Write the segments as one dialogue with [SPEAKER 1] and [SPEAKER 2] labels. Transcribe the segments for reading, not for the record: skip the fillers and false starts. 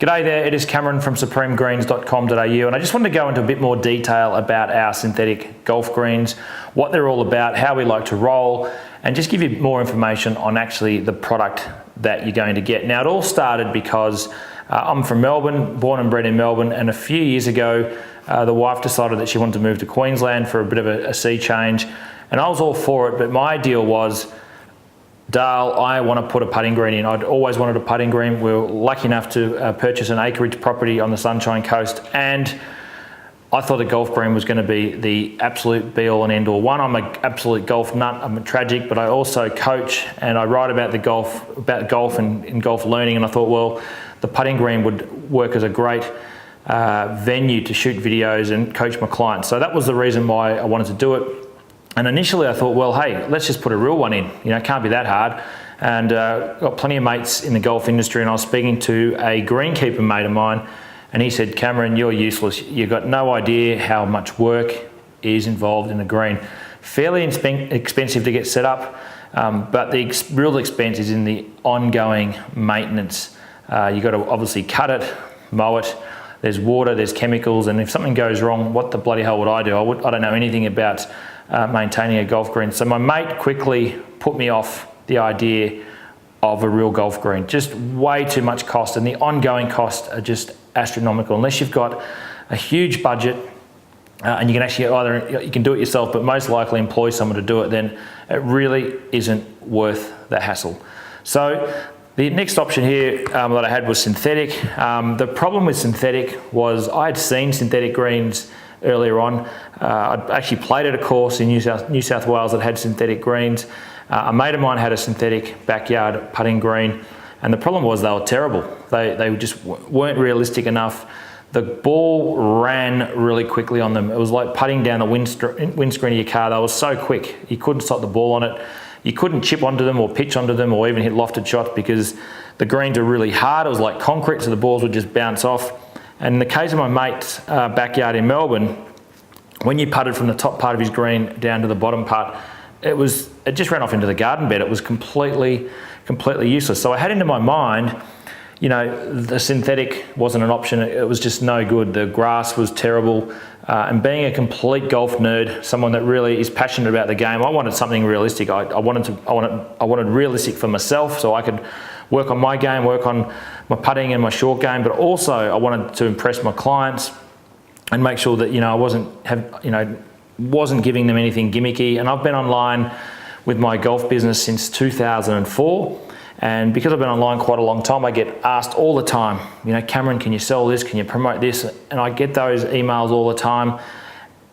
[SPEAKER 1] G'day there, it is Cameron from supremegreens.com.au, and I just wanted to go into a bit more detail about our synthetic golf greens, what they're all about, how we like to roll, and just give you more information on actually the product that you're going to get. Now, it all started because I'm from Melbourne, born and bred in Melbourne, and a few years ago the wife decided that she wanted to move to Queensland for a bit of a sea change, and I was all for it, but my ideal was, Dale, I want to put a putting green in. I'd always wanted a putting green. We were lucky enough to purchase an acreage property on the Sunshine Coast, and I thought a golf green was going to be the absolute be-all and end-all. One, I'm an absolute golf nut. I'm a tragic, but I also coach and I write about golf and golf learning, and I thought, well, the putting green would work as a great venue to shoot videos and coach my clients. So that was the reason why I wanted to do it. And initially I thought, well, hey, let's just put a real one in. You know, it can't be that hard. And got plenty of mates in the golf industry, and I was speaking to a greenkeeper mate of mine, and he said, Cameron, you're useless. You've got no idea how much work is involved in a green. Fairly expensive to get set up, but the real expense is in the ongoing maintenance. You've got to obviously cut it, mow it. There's water, there's chemicals, and if something goes wrong, what the bloody hell would I do? I don't know anything about maintaining a golf green. So my mate quickly put me off the idea of a real golf green. Just way too much cost, and the ongoing costs are just astronomical. Unless you've got a huge budget and you can actually you can do it yourself, but most likely employ someone to do it, then it really isn't worth the hassle. So the next option here that I had was synthetic. The problem with synthetic was I had seen synthetic greens earlier on. I'd actually played at a course in New South Wales that had synthetic greens. A mate of mine had a synthetic backyard putting green, and the problem was they were terrible. They just weren't realistic enough. The ball ran really quickly on them. It was like putting down the windscreen of your car. They were so quick. You couldn't stop the ball on it. You couldn't chip onto them or pitch onto them or even hit lofted shots because the greens are really hard. It was like concrete, so the balls would just bounce off. And in the case of my mate's backyard in Melbourne, when you putted from the top part of his green down to the bottom part, it just ran off into the garden bed. It was completely useless. So I had into my mind, you know, the synthetic wasn't an option. It was just no good. The grass was terrible. And being a complete golf nerd, someone that really is passionate about the game, I wanted something realistic. I wanted realistic for myself, so I could work on my game, work on my putting and my short game, but also I wanted to impress my clients and make sure that, you know, I wasn't giving them anything gimmicky. And I've been online with my golf business since 2004. And because I've been online quite a long time, I get asked all the time, you know, Cameron, can you sell this? Can you promote this? And I get those emails all the time.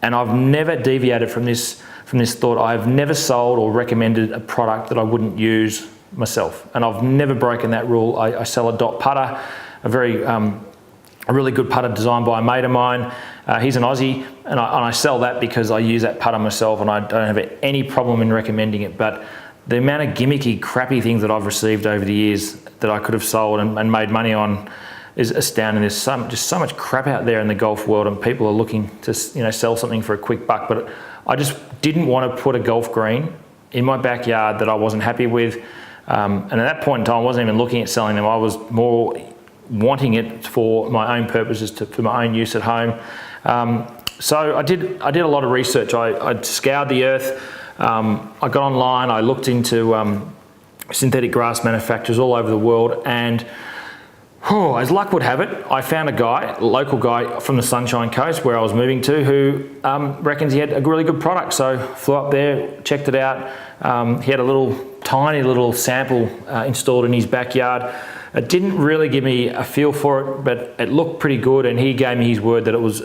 [SPEAKER 1] And I've never deviated from this thought. I've never sold or recommended a product that I wouldn't use myself. And I've never broken that rule. I sell a dot putter, a really good putter designed by a mate of mine. He's an Aussie, and I sell that because I use that putter myself, and I don't have any problem in recommending it. But the amount of gimmicky, crappy things that I've received over the years that I could have sold and made money on is astounding. There's just so much crap out there in the golf world, and people are looking to, you know, sell something for a quick buck. But I just didn't want to put a golf green in my backyard that I wasn't happy with. And at that point in time, I wasn't even looking at selling them. I was more wanting it for my own purposes, for my own use at home. So I did a lot of research. I scoured the earth. I got online. I looked into synthetic grass manufacturers all over the world, and as luck would have it, I found a local guy from the Sunshine Coast where I was moving to, who reckons he had a really good product. So flew up there, checked it out. He had a tiny little sample installed in his backyard. It didn't really give me a feel for it, but it looked pretty good, and he gave me his word that it was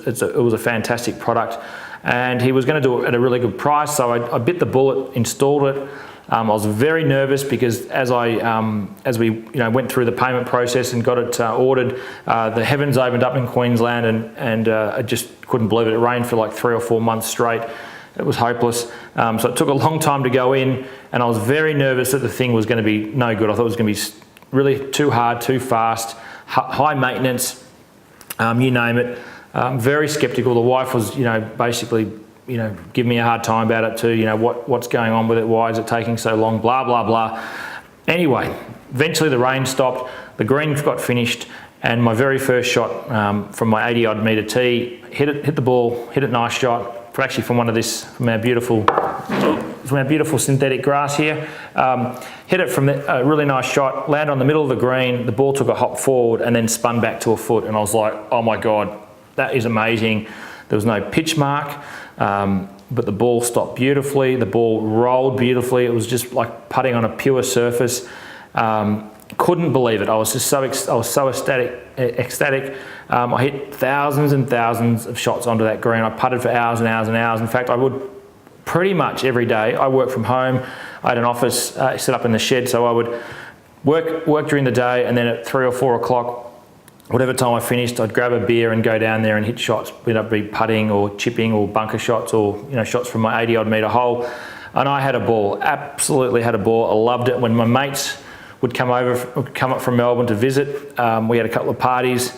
[SPEAKER 1] a fantastic product, and he was going to do it at a really good price. So I bit the bullet, installed it. I was very nervous because as we went through the payment process and got it ordered, the heavens opened up in Queensland, and I just couldn't believe it. It rained for like 3 or 4 months straight. It was hopeless. So it took a long time to go in, and I was very nervous that the thing was going to be no good. I thought it was going to be really too hard, too fast, high maintenance, you name it. Very skeptical. The wife was, basically, giving me a hard time about it too. What's going on with it? Why is it taking so long? Blah, blah, blah. Anyway, eventually the rain stopped. The green got finished, And my very first shot from my 80 odd metre tee, hit the ball, hit a nice shot, from our beautiful synthetic grass here. Hit it from a really nice shot, landed on the middle of the green, the ball took a hop forward and then spun back to a foot, and I was like, oh my God, that is amazing. There was no pitch mark, but the ball stopped beautifully, the ball rolled beautifully, it was just like putting on a pure surface. Couldn't believe it. I was just so ecstatic. I hit thousands and thousands of shots onto that green. I putted for hours and hours and hours. In fact, I would pretty much every day. I work from home. I had an office set up in the shed, so I would work during the day, and then at 3 or 4 o'clock, whatever time I finished, I'd grab a beer and go down there and hit shots. Whether it be putting or chipping or bunker shots or shots from my 80 odd metre hole. And I had a ball. Absolutely had a ball. I loved it. When my mates would come up from Melbourne to visit. We had a couple of parties,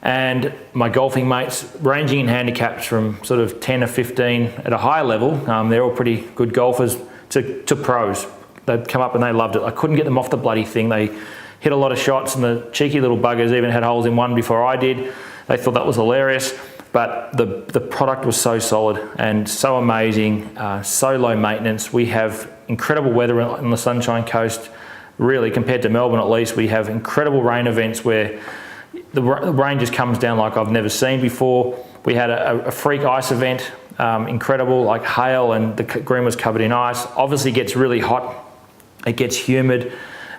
[SPEAKER 1] and my golfing mates, ranging in handicaps from sort of 10 or 15 at a high level, they're all pretty good golfers, to pros. They'd come up and they loved it. I couldn't get them off the bloody thing. They hit a lot of shots, and the cheeky little buggers even had holes in one before I did. They thought that was hilarious, but the product was so solid and so amazing, so low maintenance. We have incredible weather on the Sunshine Coast. Really, compared to Melbourne at least, we have incredible rain events where the rain just comes down like I've never seen before. We had a freak ice event, incredible, like hail, and the green was covered in ice. Obviously, it gets really hot, it gets humid.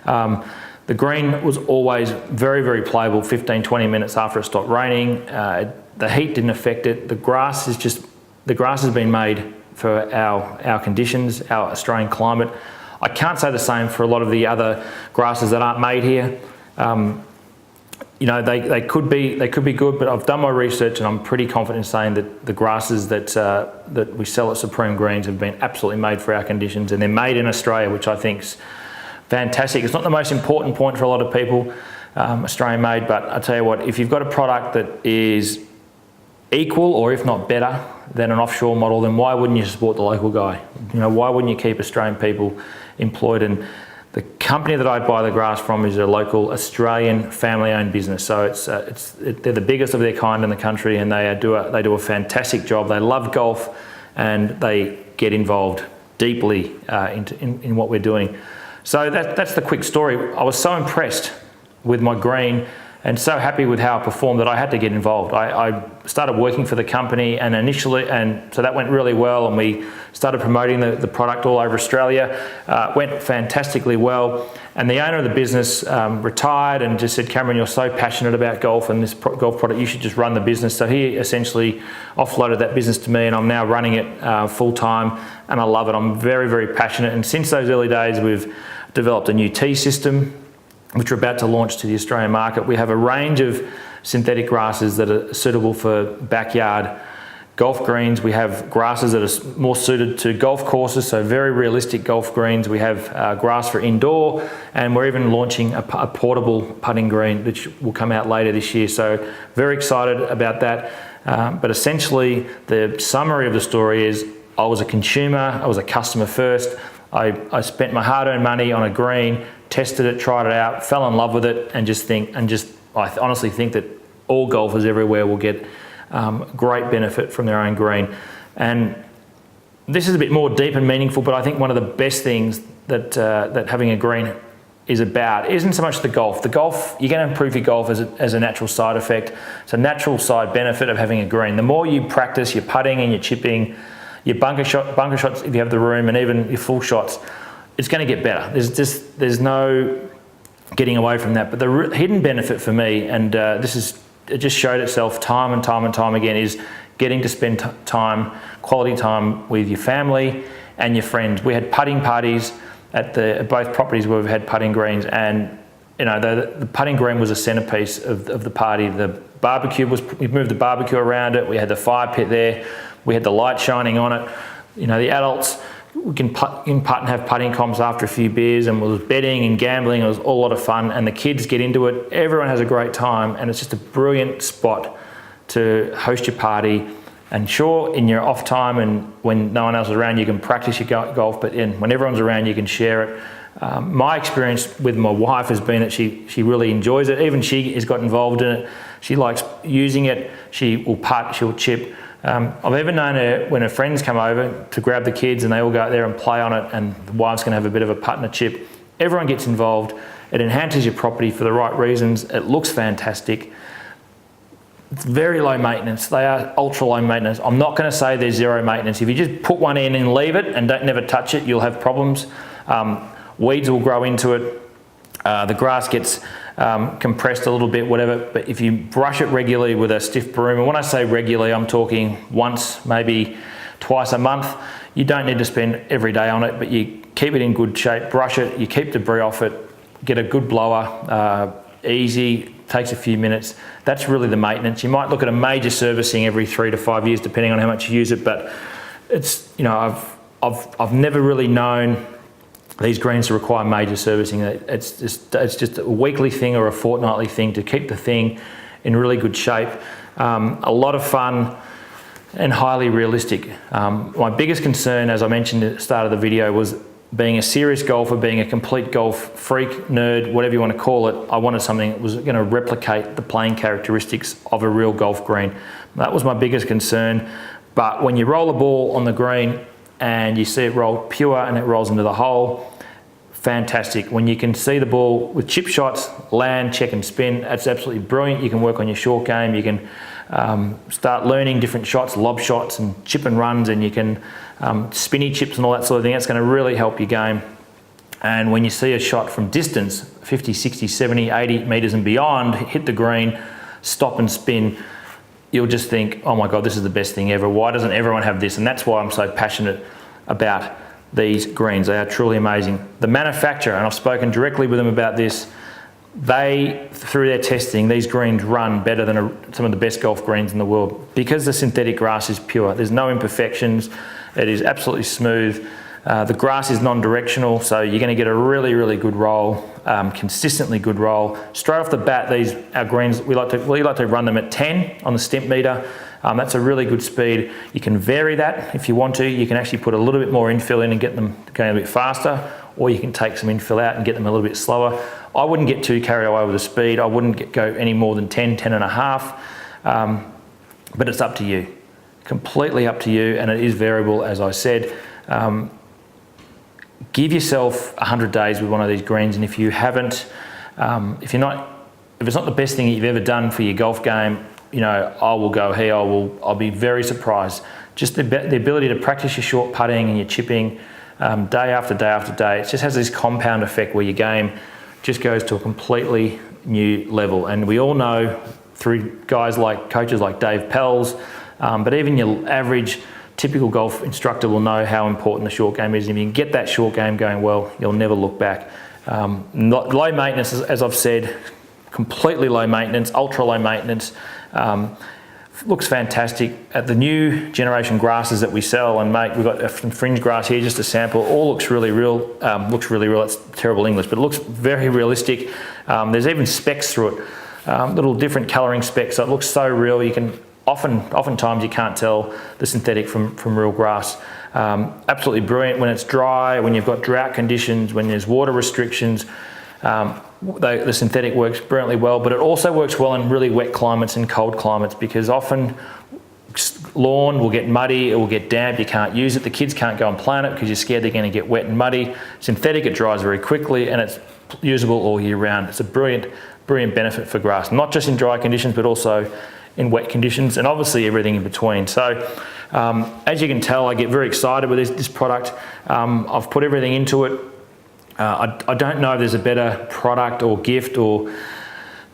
[SPEAKER 1] The green was always very, very playable 15, 20 minutes after it stopped raining. The heat didn't affect it. The grass has been made for our conditions, our Australian climate. I can't say the same for a lot of the other grasses that aren't made here. They could be good, but I've done my research and I'm pretty confident in saying that the grasses that we sell at Supreme Greens have been absolutely made for our conditions, and they're made in Australia, which I think's fantastic. It's not the most important point for a lot of people, Australian made, but I tell you what, if you've got a product that is equal or if not better than an offshore model, then why wouldn't you support the local guy? Why wouldn't you keep Australian people employed? And the company that I buy the grass from is a local Australian family-owned business. So they're the biggest of their kind in the country, and they do a fantastic job. They love golf, and they get involved deeply in what we're doing. So that's the quick story. I was so impressed with my green and so happy with how it performed that I had to get involved. I started working for the company, and so that went really well, and we started promoting the product all over Australia. Went fantastically well, and the owner of the business retired and just said, Cameron, you're so passionate about golf and this golf product, you should just run the business. So he essentially offloaded that business to me, and I'm now running it full time, and I love it. I'm very, very passionate, and since those early days we've developed a new tee system which we're about to launch to the Australian market. We have a range of synthetic grasses that are suitable for backyard golf greens. We have grasses that are more suited to golf courses, so very realistic golf greens. We have grass for indoor, and we're even launching a portable putting green, which will come out later this year. So very excited about that. But essentially, the summary of the story is I was a consumer, I was a customer first. I spent my hard-earned money on a green, tested it, tried it out, fell in love with it, and I honestly think that all golfers everywhere will get great benefit from their own green. And this is a bit more deep and meaningful, but I think one of the best things that having a green is about isn't so much the golf. The golf, you're going to improve your golf as a natural side effect. It's a natural side benefit of having a green. The more you practice your putting and your chipping, your bunker shots if you have the room, and even your full shots, it's going to get better. There's no getting away from that. But the hidden benefit for me, and it just showed itself time and time again, is getting to spend quality time with your family and your friends. We had putting parties at both properties where we've had putting greens, and the putting green was a centerpiece of the party. The barbecue we moved the barbecue around it. We had the fire pit there. We had the light shining on it. The adults, we can putt and have putting comps after a few beers, and it was betting and gambling. It was all a lot of fun, and the kids get into it. Everyone has a great time, and it's just a brilliant spot to host your party. And sure, in your off time and when no one else is around, you can practice your golf, but when everyone's around, you can share it. My experience with my wife has been that she really enjoys it. Even she has got involved in it. She likes using it. She will putt, she'll chip. I've even known her, when her friends come over, to grab the kids and they all go out there and play on it, and the wife's going to have a bit of a putt and a chip. Everyone gets involved. It enhances your property for the right reasons. It looks fantastic. It's very low maintenance. They are ultra low maintenance. I'm not going to say they're zero maintenance. If you just put one in and leave it and never touch it, you'll have problems. Weeds will grow into it. The grass gets compressed a little bit, whatever. But if you brush it regularly with a stiff broom, and when I say regularly, I'm talking once, maybe twice a month. You don't need to spend every day on it, but you keep it in good shape, brush it, you keep debris off it, get a good blower, easy, takes a few minutes. That's really the maintenance. You might look at a major servicing every 3 to 5 years, depending on how much you use it, but it's, you know, I've never really known these greens to require major servicing. It's just a weekly thing or a fortnightly thing to keep the thing in really good shape. A lot of fun and highly realistic. My biggest concern, as I mentioned at the start of the video, was being a serious golfer, being a complete golf freak, nerd, whatever you want to call it. I wanted something that was going to replicate the playing characteristics of a real golf green. That was my biggest concern. But when you roll a ball on the green and you see it roll pure and it rolls into the hole, fantastic. When you can see the ball with chip shots, land, check and spin, that's absolutely brilliant. You can work on your short game. You can start learning different shots, lob shots and chip and runs, and you can spinny chips and all that sort of thing. That's going to really help your game. And when you see a shot from distance, 50, 60, 70, 80 metres and beyond, hit the green, stop and spin, you'll just think, oh my God, this is the best thing ever. Why doesn't everyone have this? And that's why I'm so passionate about these greens. They are truly amazing. The manufacturer, and I've spoken directly with them about this, they, through their testing, these greens run better than some of the best golf greens in the world because the synthetic grass is pure. There's no imperfections. It is absolutely smooth. The grass is non-directional, so you're going to get a really, really good roll, consistently good roll. Straight off the bat, our greens, we like to run them at 10 on the Stimpmeter. That's a really good speed. You can vary that if you want to. You can actually put a little bit more infill in and get them going a bit faster, or you can take some infill out and get them a little bit slower. I wouldn't get too carried away with the speed. I wouldn't go any more than 10, 10 and a half, but it's up to you. Completely up to you, and it is variable, as I said. Give yourself 100 days with one of these greens, and if you haven't, if it's not the best thing you've ever done for your golf game, you know, I will go here. I'll be very surprised. Just the ability to practice your short putting and your chipping day after day after day. It just has this compound effect where your game just goes to a completely new level. And we all know through coaches like Dave Pells, but even your average typical golf instructor will know how important the short game is. If you can get that short game going well, you'll never look back. Low maintenance, as I've said, completely low maintenance, ultra low maintenance. Looks fantastic. At the new generation grasses that we sell and make, we've got some fringe grass here, just a sample. All looks really real. That's terrible English, but it looks very realistic. There's even specks through it, little different colouring specks. So it looks so real. You can oftentimes you can't tell the synthetic from real grass. Absolutely brilliant when it's dry, when you've got drought conditions, when there's water restrictions. The synthetic works brilliantly well, but it also works well in really wet climates and cold climates, because often lawn will get muddy, it will get damp, you can't use it, the kids can't go and play on it because you're scared they're going to get wet and muddy. Synthetic, it dries very quickly and it's usable all year round. It's a brilliant benefit for grass, not just in dry conditions but also in wet conditions, and obviously everything in between. So as you can tell, I get very excited with this product. I've put everything into it. I don't know if there's a better product or gift or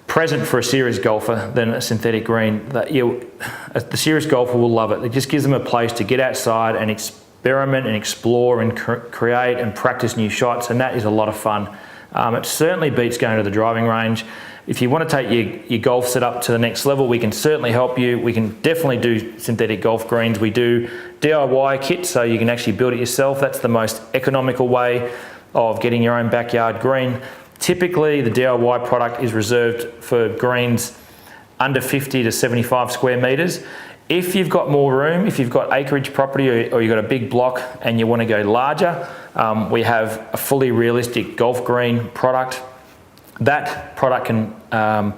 [SPEAKER 1] present for a serious golfer than a synthetic green. The serious golfer will love it. It just gives them a place to get outside and experiment and explore and create and practice new shots, and that is a lot of fun. It certainly beats going to the driving range. If you want to take your golf setup to the next level, we can certainly help you. We can definitely do synthetic golf greens. We do DIY kits, so you can actually build it yourself. That's the most economical way of getting your own backyard green. Typically, the DIY product is reserved for greens under 50 to 75 square metres. If you've got more room, if you've got acreage property or you've got a big block and you want to go larger, we have a fully realistic golf green product. That product can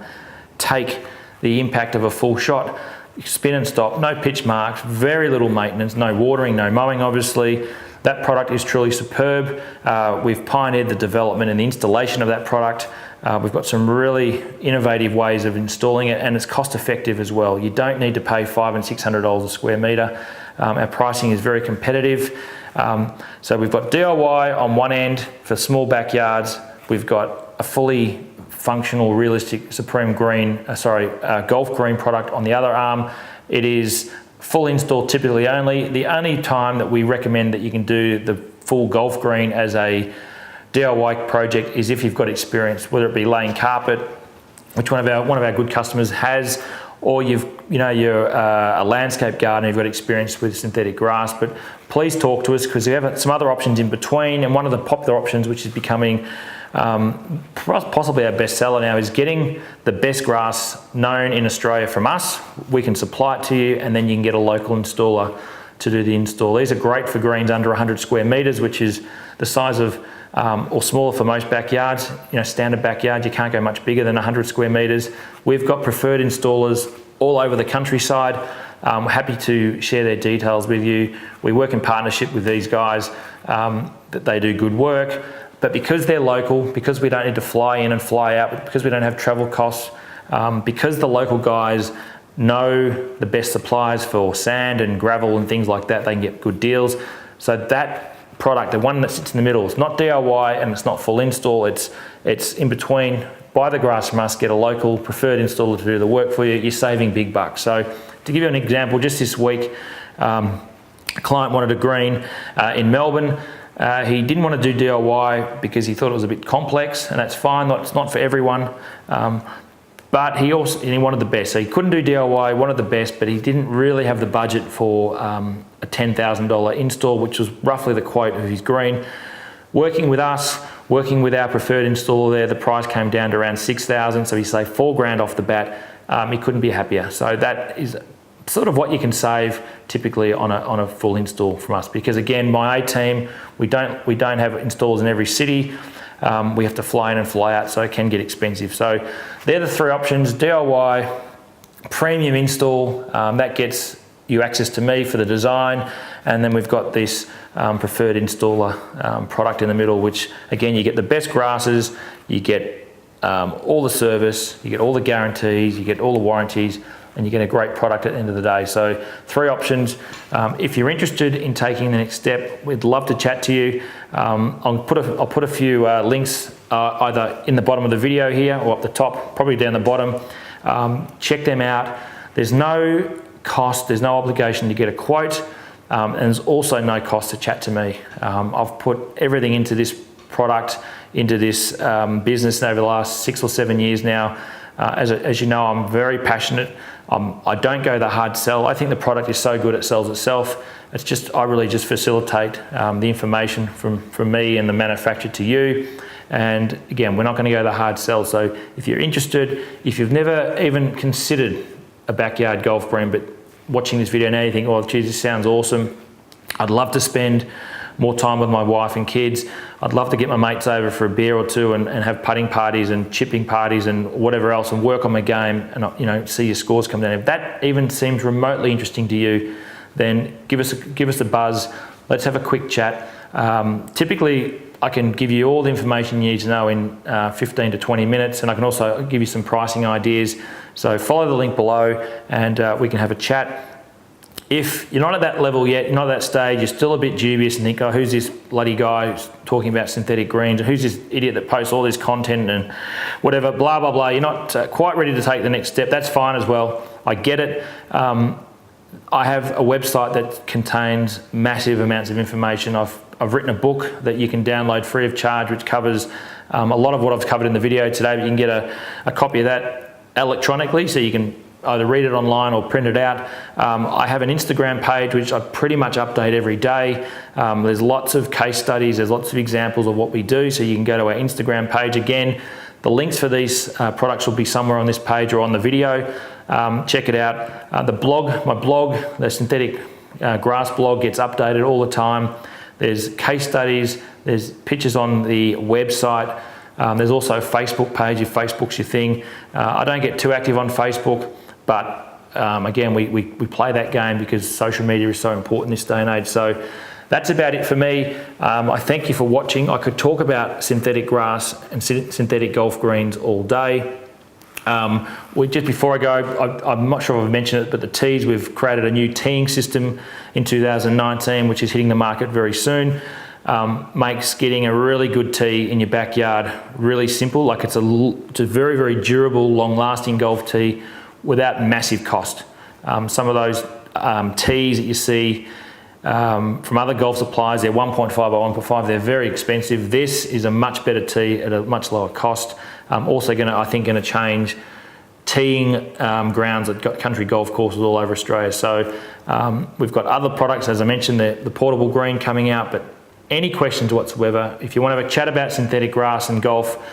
[SPEAKER 1] take the impact of a full shot, spin and stop, no pitch marks, very little maintenance, no watering, no mowing obviously. That product is truly superb. We've pioneered the development and the installation of that product. We've got some really innovative ways of installing it, and it's cost effective as well. You don't need to pay $500 and $600 a square metre. Our pricing is very competitive. So we've got DIY on one end for small backyards. We've got a fully functional, realistic Supreme Green, Golf Green product on the other arm. It is full install typically only. The only time that we recommend that you can do the full Golf Green as a DIY project is if you've got experience, whether it be laying carpet, which one of our good customers has, or you're a landscape gardener, you've got experience with synthetic grass. But please talk to us, because we have some other options in between, and one of the popular options, which is becoming possibly our best seller now, is getting the best grass known in Australia from us. We can supply it to you, and then you can get a local installer to do the install. These are great for greens under 100 square metres, which is the size of, or smaller for most backyards. Standard backyard, you can't go much bigger than 100 square metres. We've got preferred installers all over the countryside. We're happy to share their details with you. We work in partnership with these guys, that they do good work. But because they're local, because we don't need to fly in and fly out, because we don't have travel costs, because the local guys know the best suppliers for sand and gravel and things like that, they can get good deals. So that product, the one that sits in the middle, it's not DIY and it's not full install, it's in between. Buy the grass from us, get a local preferred installer to do the work for you, you're saving big bucks. So to give you an example, just this week, a client wanted a green in Melbourne. He didn't want to do DIY because he thought it was a bit complex, and that's fine, it's not for everyone. But he wanted the best. So he couldn't do DIY, wanted the best, but he didn't really have the budget for a $10,000 install, which was roughly the quote of his green. Working with us, working with our preferred installer there, the price came down to around $6,000, so he saved $4,000 off the bat. He couldn't be happier. So that is sort of what you can save typically on a full install from us, because again, my A team, we don't have installers in every city. We have to fly in and fly out, so it can get expensive. So they're the three options: DIY, premium install, that gets you access to me for the design, and then we've got this preferred installer product in the middle, which again, you get the best grasses, you get all the service, you get all the guarantees, you get all the warranties, and you get a great product at the end of the day. So 3 options. If you're interested in taking the next step, we'd love to chat to you. I'll put a few links either in the bottom of the video here or up the top, probably down the bottom. Check them out. There's no cost, there's no obligation to get a quote, and there's also no cost to chat to me. I've put everything into this product, into this business over the last 6 or 7 years now. As you know, I'm very passionate. I don't go the hard sell. I think the product is so good it sells itself. I really just facilitate the information from me and the manufacturer to you. And again, we're not going to go the hard sell. So if you're interested, if you've never even considered a backyard golf green, but watching this video now you think, oh geez, this sounds awesome. I'd love to spend more time with my wife and kids. I'd love to get my mates over for a beer or two and have putting parties and chipping parties and whatever else, and work on my game and see your scores come down. If that even seems remotely interesting to you, then give us a buzz. Let's have a quick chat. Typically, I can give you all the information you need to know in 15 to 20 minutes, and I can also give you some pricing ideas. So follow the link below and we can have a chat. If you're not at that level yet, you're not at that stage, you're still a bit dubious and think, oh, who's this bloody guy who's talking about synthetic greens? Who's this idiot that posts all this content and whatever, blah, blah, blah. You're not quite ready to take the next step. That's fine as well. I get it. I have a website that contains massive amounts of information. I've written a book that you can download free of charge, which covers a lot of what I've covered in the video today, but you can get a copy of that electronically, so you can either read it online or print it out. I have an Instagram page which I pretty much update every day. There's lots of case studies, there's lots of examples of what we do, so you can go to our Instagram page. Again, the links for these products will be somewhere on this page or on the video. Check it out. My blog, the synthetic grass blog, gets updated all the time. There's case studies, there's pictures on the website. There's also a Facebook page if Facebook's your thing. I don't get too active on Facebook, but again, we play that game because social media is so important this day and age. So that's about it for me. I thank you for watching. I could talk about synthetic grass and synthetic golf greens all day. Just before I go, I'm not sure if I've mentioned it, but the tees, we've created a new teeing system in 2019, which is hitting the market very soon. Makes getting a really good tee in your backyard really simple. Like it's a very, very durable, long-lasting golf tee without massive cost. Some of those tees that you see from other golf suppliers, they're 1.5 by 1.5. They're very expensive. This is a much better tee at a much lower cost. Also I think going to change teeing grounds at country golf courses all over Australia. So we've got other products, as I mentioned, the portable green coming out, but any questions whatsoever, if you want to have a chat about synthetic grass and golf,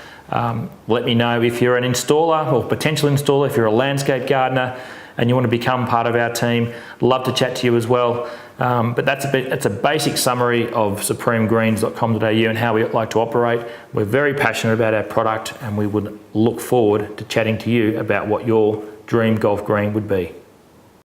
[SPEAKER 1] let me know. If you're an installer or potential installer, if you're a landscape gardener and you want to become part of our team, love to chat to you as well. But that's a basic summary of supremegreens.com.au and how we like to operate. We're very passionate about our product and we would look forward to chatting to you about what your dream golf green would be.